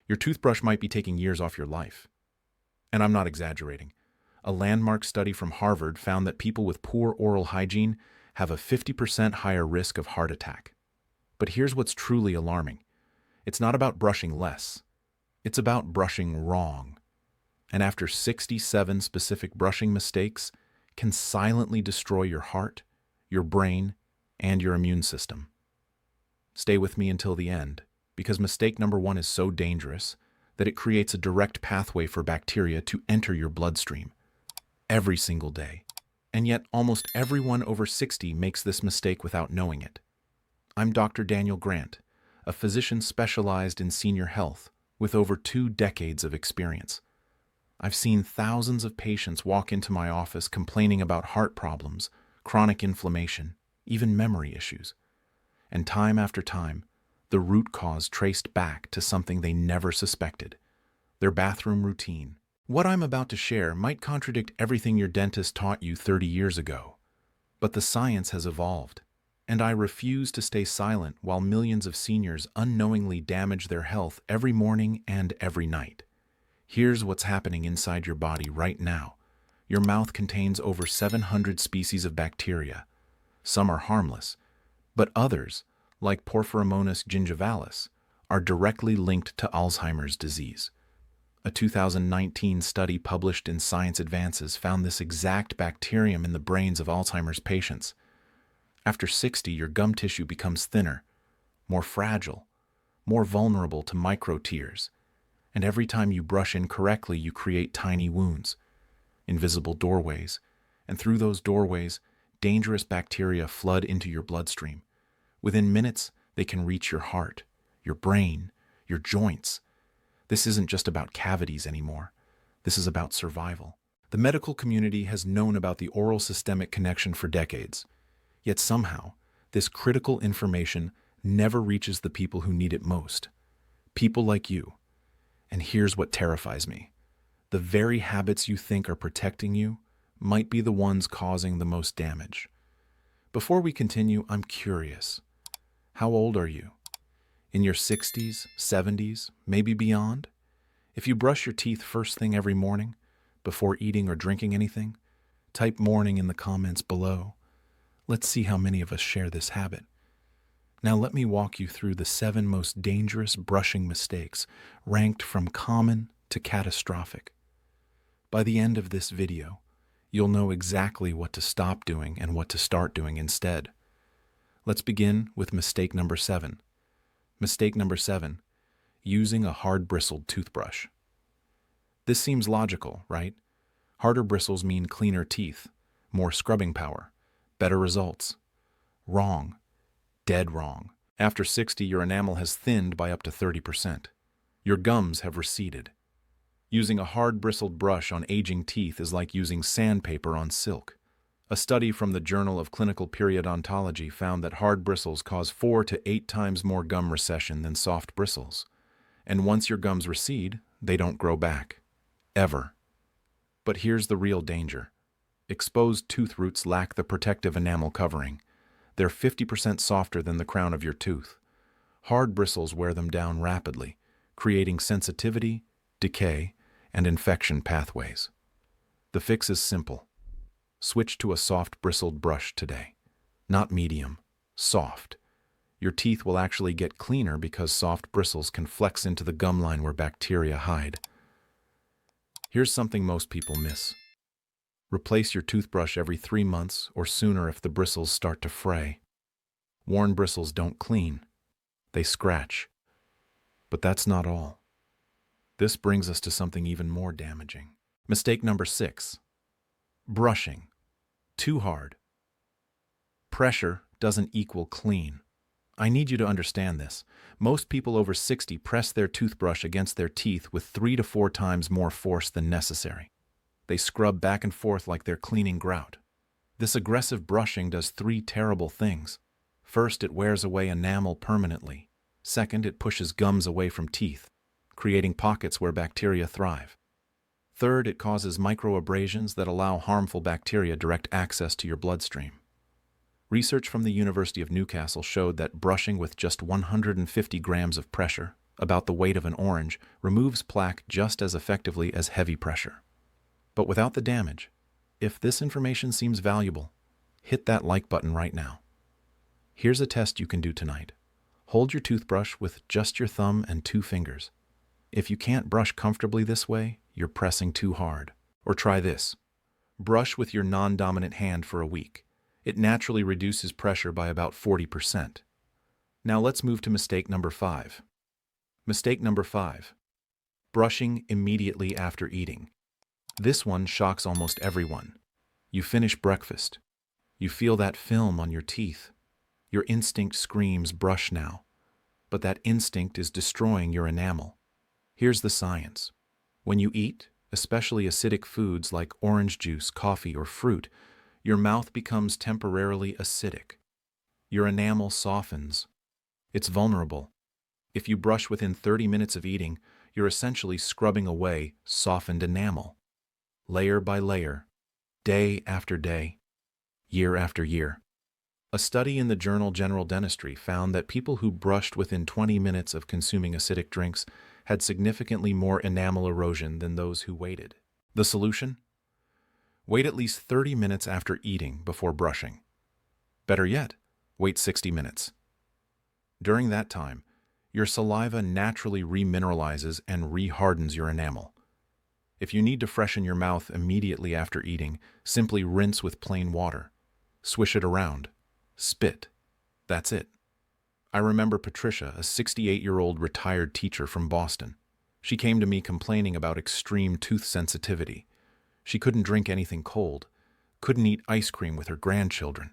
Your toothbrush might be taking years off your life. And I'm not exaggerating. A landmark study from Harvard found that people with poor oral hygiene have a 50% higher risk of heart attack. But here's what's truly alarming. It's not about brushing less. It's about brushing wrong. And after 67 specific brushing mistakes can silently destroy your heart, your brain, and your immune system. Stay with me until the end, because mistake number 1 is so dangerous that it creates a direct pathway for bacteria to enter your bloodstream every single day. And yet almost everyone over 60 makes this mistake without knowing it. I'm Dr. Daniel Grant, a physician specialized in senior health with over 2 decades of experience. I've seen thousands of patients walk into my office complaining about heart problems, chronic inflammation, even memory issues. And time after time, the root cause traced back to something they never suspected: their bathroom routine. What I'm about to share might contradict everything your dentist taught you 30 years ago, but the science has evolved, and I refuse to stay silent while millions of seniors unknowingly damage their health every morning and every night. Here's what's happening inside your body right now. Your mouth contains over 700 species of bacteria. Some are harmless, but others, like Porphyromonas gingivalis, are directly linked to Alzheimer's disease. A 2019 study published in Science Advances found this exact bacterium in the brains of Alzheimer's patients. After 60, your gum tissue becomes thinner, more fragile, more vulnerable to micro tears, and every time you brush incorrectly, you create tiny wounds, invisible doorways, and through those doorways, dangerous bacteria flood into your bloodstream. Within minutes, they can reach your heart, your brain, your joints. This isn't just about cavities anymore. This is about survival. The medical community has known about the oral systemic connection for decades. Yet somehow, this critical information never reaches the people who need it most. People like you. And here's what terrifies me. The very habits you think are protecting you might be the ones causing the most damage. Before we continue, I'm curious. How old are you? In your 60s, 70s, maybe beyond? If you brush your teeth first thing every morning, before eating or drinking anything, type morning in the comments below. Let's see how many of us share this habit. Now let me walk you through the 7 most dangerous brushing mistakes, ranked from common to catastrophic. By the end of this video, you'll know exactly what to stop doing and what to start doing instead. Let's begin with mistake number 7. Mistake number 7, using a hard-bristled toothbrush. This seems logical, right? Harder bristles mean cleaner teeth, more scrubbing power, better results. Wrong. Dead wrong. After 60, your enamel has thinned by up to 30%. Your gums have receded. Using a hard-bristled brush on aging teeth is like using sandpaper on silk. A study from the Journal of Clinical Periodontology found that hard bristles cause 4 to 8 times more gum recession than soft bristles. And once your gums recede, they don't grow back. Ever. But here's the real danger. Exposed tooth roots lack the protective enamel covering. They're 50% softer than the crown of your tooth. Hard bristles wear them down rapidly, creating sensitivity, decay, and infection pathways. The fix is simple. Switch to a soft bristled brush today. Not medium, soft. Your teeth will actually get cleaner because soft bristles can flex into the gum line where bacteria hide. Here's something most people miss. Replace your toothbrush every 3 months or sooner if the bristles start to fray. Worn bristles don't clean. They scratch. But that's not all. This brings us to something even more damaging. Mistake number 6. Brushing. Too hard. Pressure doesn't equal clean. I need you to understand this. Most people over 60 press their toothbrush against their teeth with 3 to 4 times more force than necessary. They scrub back and forth like they're cleaning grout. This aggressive brushing does 3 terrible things. First, it wears away enamel permanently. Second, it pushes gums away from teeth, creating pockets where bacteria thrive. Third, it causes microabrasions that allow harmful bacteria direct access to your bloodstream. Research from the University of Newcastle showed that brushing with just 150 grams of pressure, about the weight of an orange, removes plaque just as effectively as heavy pressure. But without the damage. If this information seems valuable, hit that like button right now. Here's a test you can do tonight. Hold your toothbrush with just your thumb and 2 fingers. If you can't brush comfortably this way, you're pressing too hard. Or try this. Brush with your non-dominant hand for a week. It naturally reduces pressure by about 40%. Now let's move to mistake number 5. Mistake number 5. Brushing immediately after eating. This one shocks almost everyone. You finish breakfast. You feel that film on your teeth. Your instinct screams, brush now. But that instinct is destroying your enamel. Here's the science. When you eat, especially acidic foods like orange juice, coffee, or fruit, your mouth becomes temporarily acidic. Your enamel softens. It's vulnerable. If you brush within 30 minutes of eating, you're essentially scrubbing away softened enamel. Layer by layer, day after day, year after year. A study in the journal General Dentistry found that people who brushed within 20 minutes of consuming acidic drinks had significantly more enamel erosion than those who waited. The solution? Wait at least 30 minutes after eating before brushing. Better yet, wait 60 minutes. During that time, your saliva naturally remineralizes and rehardens your enamel. If you need to freshen your mouth immediately after eating, simply rinse with plain water. Swish it around. Spit. That's it. I remember Patricia, a 68-year-old retired teacher from Boston. She came to me complaining about extreme tooth sensitivity. She couldn't drink anything cold, couldn't eat ice cream with her grandchildren.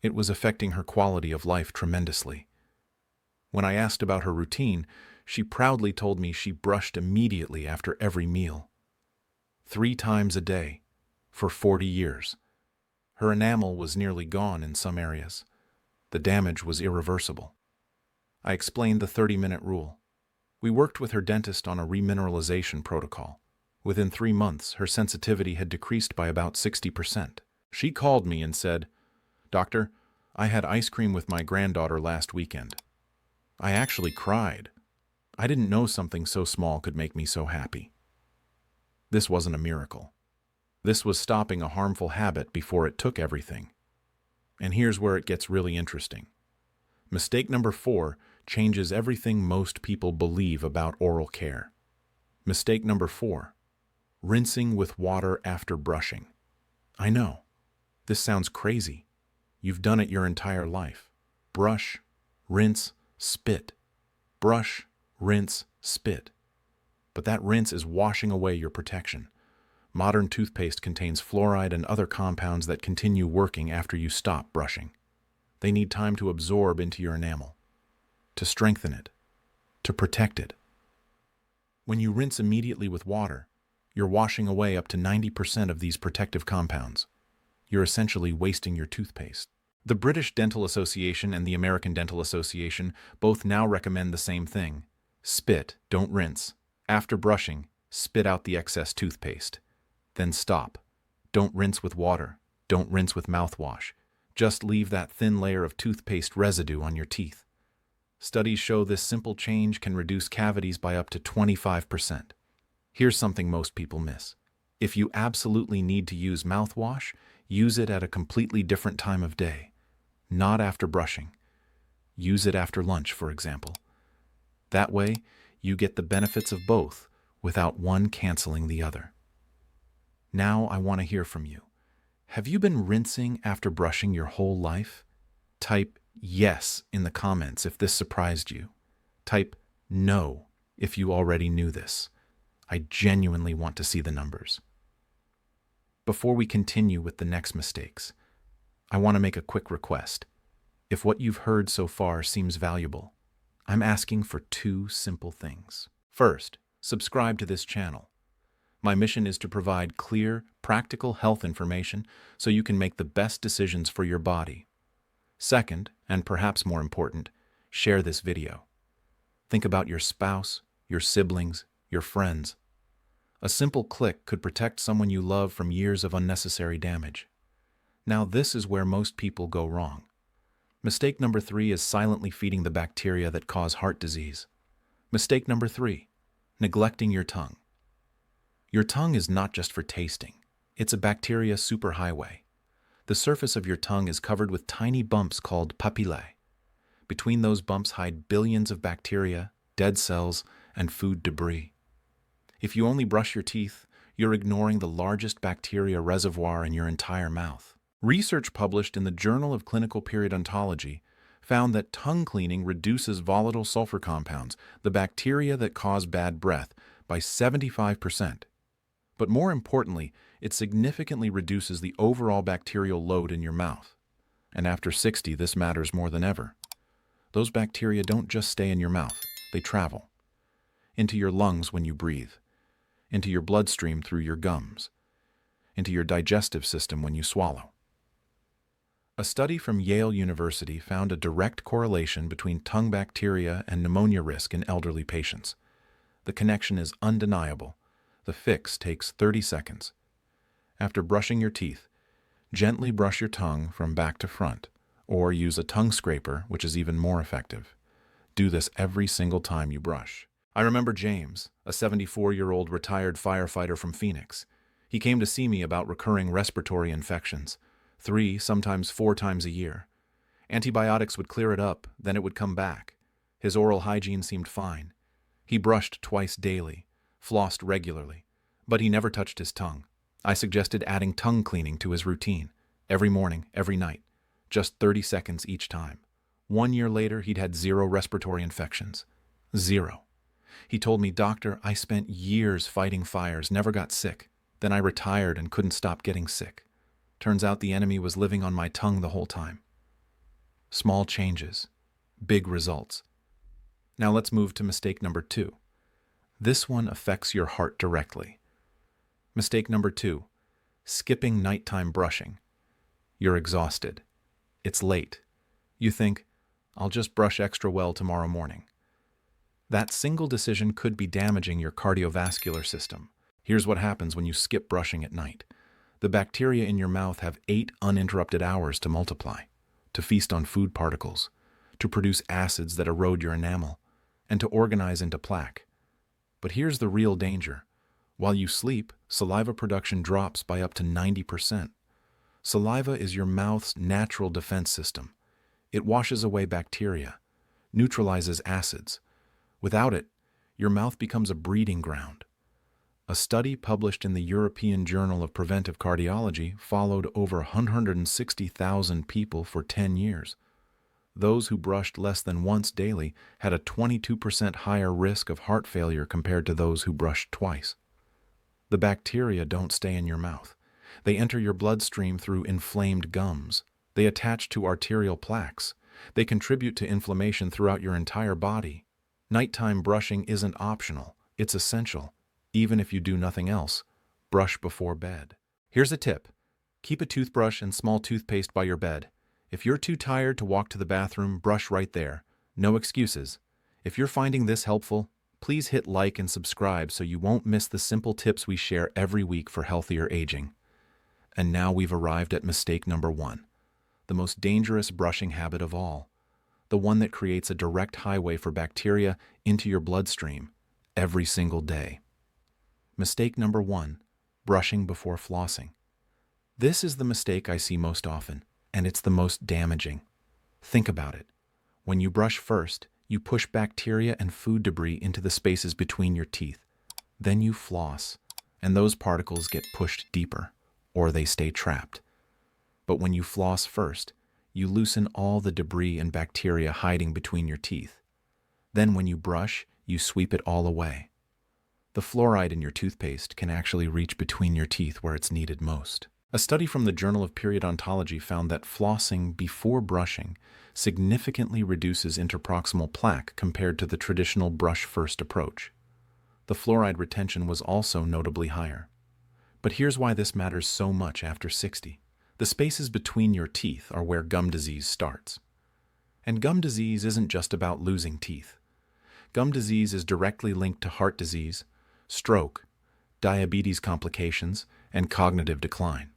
It was affecting her quality of life tremendously. When I asked about her routine, she proudly told me she brushed immediately after every meal. 3 times a day, for 40 years. Her enamel was nearly gone in some areas. The damage was irreversible. I explained the 30-minute rule. We worked with her dentist on a remineralization protocol. Within 3 months, her sensitivity had decreased by about 60%. She called me and said, "Doctor, I had ice cream with my granddaughter last weekend. I actually cried. I didn't know something so small could make me so happy." This wasn't a miracle. This was stopping a harmful habit before it took everything. And here's where it gets really interesting. Mistake number 4 changes everything most people believe about oral care. Mistake number 4. Rinsing with water after brushing. I know. This sounds crazy. You've done it your entire life. Brush, rinse, spit. Brush, rinse, spit. But that rinse is washing away your protection. Modern toothpaste contains fluoride and other compounds that continue working after you stop brushing. They need time to absorb into your enamel, to strengthen it, to protect it. When you rinse immediately with water, you're washing away up to 90% of these protective compounds. You're essentially wasting your toothpaste. The British Dental Association and the American Dental Association both now recommend the same thing. Spit, don't rinse. After brushing, spit out the excess toothpaste. Then stop. Don't rinse with water. Don't rinse with mouthwash. Just leave that thin layer of toothpaste residue on your teeth. Studies show this simple change can reduce cavities by up to 25%. Here's something most people miss. If you absolutely need to use mouthwash, use it at a completely different time of day. Not after brushing. Use it after lunch, for example. That way, you get the benefits of both without one canceling the other. Now I want to hear from you. Have you been rinsing after brushing your whole life? Type yes in the comments if this surprised you. Type no if you already knew this. I genuinely want to see the numbers. Before we continue with the next mistakes, I want to make a quick request. If what you've heard so far seems valuable, I'm asking for 2 simple things. First, subscribe to this channel. My mission is to provide clear, practical health information so you can make the best decisions for your body. Second, and perhaps more important, share this video. Think about your spouse, your siblings, your friends. A simple click could protect someone you love from years of unnecessary damage. Now, this is where most people go wrong. Mistake number 3 is silently feeding the bacteria that cause heart disease. Mistake number 3, neglecting your tongue. Your tongue is not just for tasting. It's a bacteria superhighway. The surface of your tongue is covered with tiny bumps called papillae. Between those bumps hide billions of bacteria, dead cells, and food debris. If you only brush your teeth, you're ignoring the largest bacteria reservoir in your entire mouth. Research published in the Journal of Clinical Periodontology found that tongue cleaning reduces volatile sulfur compounds, the bacteria that cause bad breath, by 75%. But more importantly, it significantly reduces the overall bacterial load in your mouth. And after 60, this matters more than ever. Those bacteria don't just stay in your mouth, they travel into your lungs when you breathe, into your bloodstream through your gums, into your digestive system when you swallow. A study from Yale University found a direct correlation between tongue bacteria and pneumonia risk in elderly patients. The connection is undeniable. The fix takes 30 seconds. After brushing your teeth, gently brush your tongue from back to front, or use a tongue scraper, which is even more effective. Do this every single time you brush. I remember James, a 74-year-old retired firefighter from Phoenix. He came to see me about recurring respiratory infections, 3, sometimes 4 times a year. Antibiotics would clear it up, then it would come back. His oral hygiene seemed fine. He brushed twice daily, flossed regularly, but he never touched his tongue. I suggested adding tongue cleaning to his routine, every morning, every night, just 30 seconds each time. 1 year later, he'd had 0 respiratory infections. 0. He told me, "Doctor, I spent years fighting fires, never got sick. Then I retired and couldn't stop getting sick. Turns out the enemy was living on my tongue the whole time." Small changes, big results. Now let's move to mistake number 2. This one affects your heart directly. Mistake number 2, skipping nighttime brushing. You're exhausted. It's late. You think, "I'll just brush extra well tomorrow morning." That single decision could be damaging your cardiovascular system. Here's what happens when you skip brushing at night. The bacteria in your mouth have 8 uninterrupted hours to multiply, to feast on food particles, to produce acids that erode your enamel, and to organize into plaque. But here's the real danger. While you sleep, saliva production drops by up to 90%. Saliva is your mouth's natural defense system. It washes away bacteria, neutralizes acids. Without it, your mouth becomes a breeding ground. A study published in the European Journal of Preventive Cardiology followed over 160,000 people for 10 years. Those who brushed less than once daily had a 22% higher risk of heart failure compared to those who brushed twice. The bacteria don't stay in your mouth. They enter your bloodstream through inflamed gums. They attach to arterial plaques. They contribute to inflammation throughout your entire body. Nighttime brushing isn't optional. It's essential. Even if you do nothing else, brush before bed. Here's a tip. Keep a toothbrush and small toothpaste by your bed. If you're too tired to walk to the bathroom, brush right there. No excuses. If you're finding this helpful, please hit like and subscribe so you won't miss the simple tips we share every week for healthier aging. And now we've arrived at mistake number 1, the most dangerous brushing habit of all, the one that creates a direct highway for bacteria into your bloodstream every single day. Mistake number 1, brushing before flossing. This is the mistake I see most often, and it's the most damaging. Think about it. When you brush first, you push bacteria and food debris into the spaces between your teeth. Then you floss, and those particles get pushed deeper, or they stay trapped. But when you floss first, you loosen all the debris and bacteria hiding between your teeth. Then when you brush, you sweep it all away. The fluoride in your toothpaste can actually reach between your teeth where it's needed most. A study from the Journal of Periodontology found that flossing before brushing significantly reduces interproximal plaque compared to the traditional brush-first approach. The fluoride retention was also notably higher. But here's why this matters so much after 60. The spaces between your teeth are where gum disease starts. And gum disease isn't just about losing teeth. Gum disease is directly linked to heart disease, stroke, diabetes complications, and cognitive decline.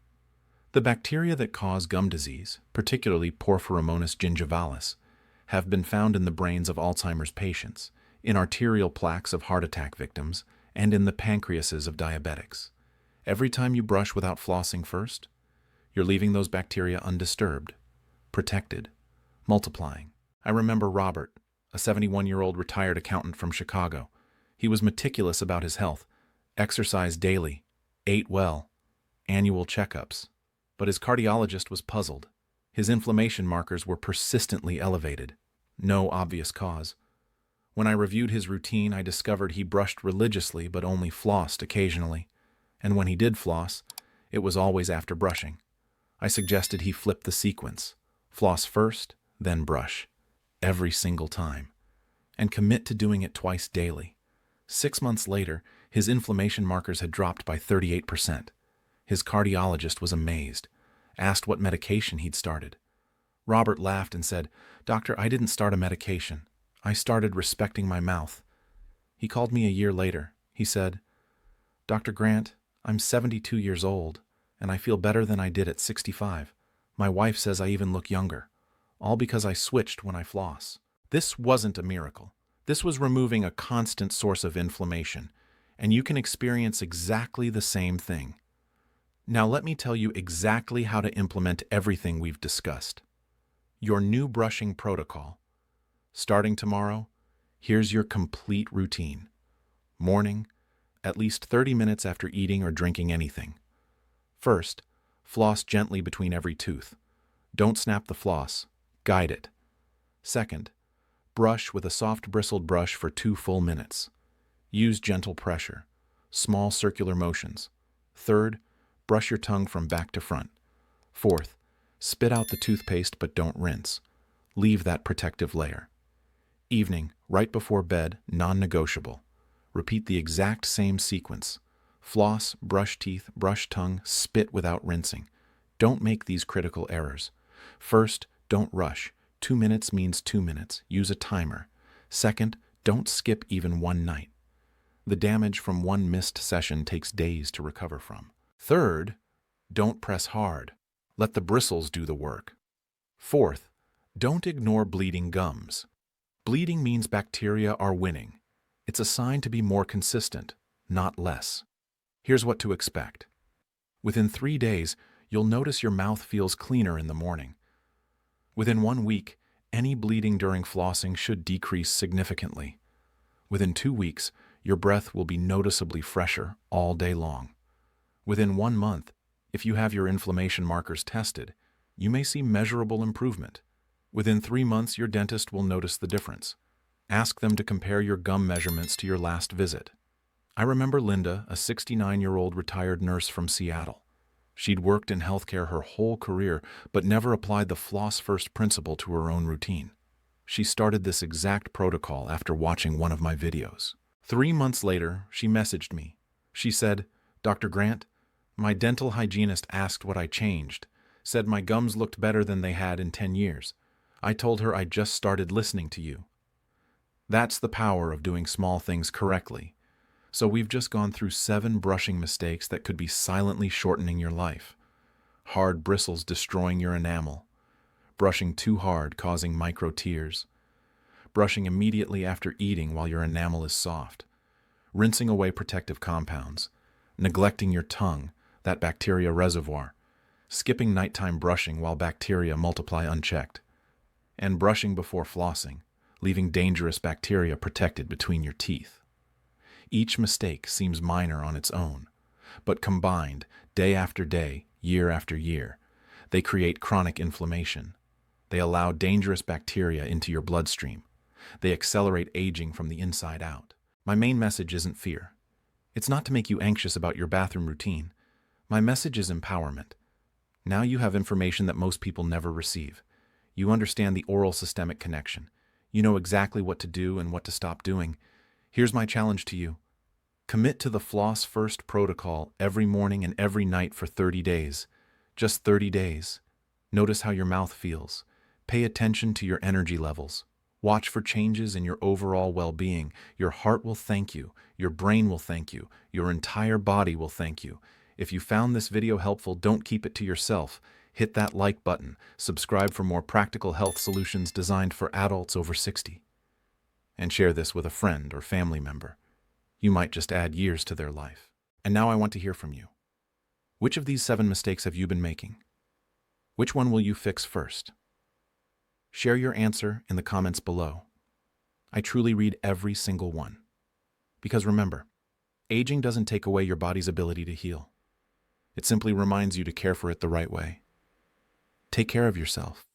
The bacteria that cause gum disease, particularly Porphyromonas gingivalis, have been found in the brains of Alzheimer's patients, in arterial plaques of heart attack victims, and in the pancreases of diabetics. Every time you brush without flossing first, you're leaving those bacteria undisturbed, protected, multiplying. I remember Robert, a 71-year-old retired accountant from Chicago. He was meticulous about his health, exercised daily, ate well, annual checkups. But his cardiologist was puzzled. His inflammation markers were persistently elevated. No obvious cause. When I reviewed his routine, I discovered he brushed religiously but only flossed occasionally. And when he did floss, it was always after brushing. I suggested he flip the sequence. Floss first, then brush. Every single time. And commit to doing it twice daily. 6 months later, his inflammation markers had dropped by 38%. His cardiologist was amazed, asked what medication he'd started. Robert laughed and said, "Doctor, I didn't start a medication. I started respecting my mouth." He called me a year later. He said, "Dr. Grant, I'm 72 years old, and I feel better than I did at 65. My wife says I even look younger, all because I switched when I floss." This wasn't a miracle. This was removing a constant source of inflammation, and you can experience exactly the same thing. Now let me tell you exactly how to implement everything we've discussed. Your new brushing protocol. Starting tomorrow, here's your complete routine. Morning, at least 30 minutes after eating or drinking anything. First, floss gently between every tooth. Don't snap the floss, guide it. Second, brush with a soft bristled brush for 2 full minutes. Use gentle pressure, small circular motions. Third, brush your tongue from back to front. Fourth, spit out the toothpaste but don't rinse. Leave that protective layer. Evening, right before bed, non-negotiable. Repeat the exact same sequence. Floss, brush teeth, brush tongue, spit without rinsing. Don't make these critical errors. First, don't rush. 2 minutes means 2 minutes. Use a timer. Second, don't skip even one night. The damage from one missed session takes days to recover from. Third, don't press hard. Let the bristles do the work. Fourth, don't ignore bleeding gums. Bleeding means bacteria are winning. It's a sign to be more consistent, not less. Here's what to expect. Within 3 days, you'll notice your mouth feels cleaner in the morning. Within 1 week, any bleeding during flossing should decrease significantly. Within 2 weeks, your breath will be noticeably fresher all day long. Within 1 month, if you have your inflammation markers tested, you may see measurable improvement. Within 3 months, your dentist will notice the difference. Ask them to compare your gum measurements to your last visit. I remember Linda, a 69-year-old retired nurse from Seattle. She'd worked in healthcare her whole career, but never applied the floss-first principle to her own routine. She started this exact protocol after watching one of my videos. 3 months later, she messaged me. She said, "Dr. Grant, my dental hygienist asked what I changed, said my gums looked better than they had in 10 years. I told her I just started listening to you." That's the power of doing small things correctly. So we've just gone through 7 brushing mistakes that could be silently shortening your life. Hard bristles destroying your enamel. Brushing too hard causing micro tears. Brushing immediately after eating while your enamel is soft. Rinsing away protective compounds. Neglecting your tongue, that bacteria reservoir. Skipping nighttime brushing while bacteria multiply unchecked. And brushing before flossing, leaving dangerous bacteria protected between your teeth. Each mistake seems minor on its own, but combined, day after day, year after year, they create chronic inflammation. They allow dangerous bacteria into your bloodstream. They accelerate aging from the inside out. My main message isn't fear. It's not to make you anxious about your bathroom routine. My message is empowerment. Now you have information that most people never receive. You understand the oral systemic connection. You know exactly what to do and what to stop doing. Here's my challenge to you. Commit to the Floss First protocol every morning and every night for 30 days. Just 30 days. Notice how your mouth feels. Pay attention to your energy levels. Watch for changes in your overall well-being. Your heart will thank you. Your brain will thank you. Your entire body will thank you. If you found this video helpful, don't keep it to yourself. Hit that like button. Subscribe for more practical health solutions designed for adults over 60. and share this with a friend or family member. You might just add years to their life. And now I want to hear from you. Which of these 7 mistakes have you been making? Which one will you fix first? Share your answer in the comments below. I truly read every single one. Because remember, aging doesn't take away your body's ability to heal. It simply reminds you to care for it the right way. Take care of yourself.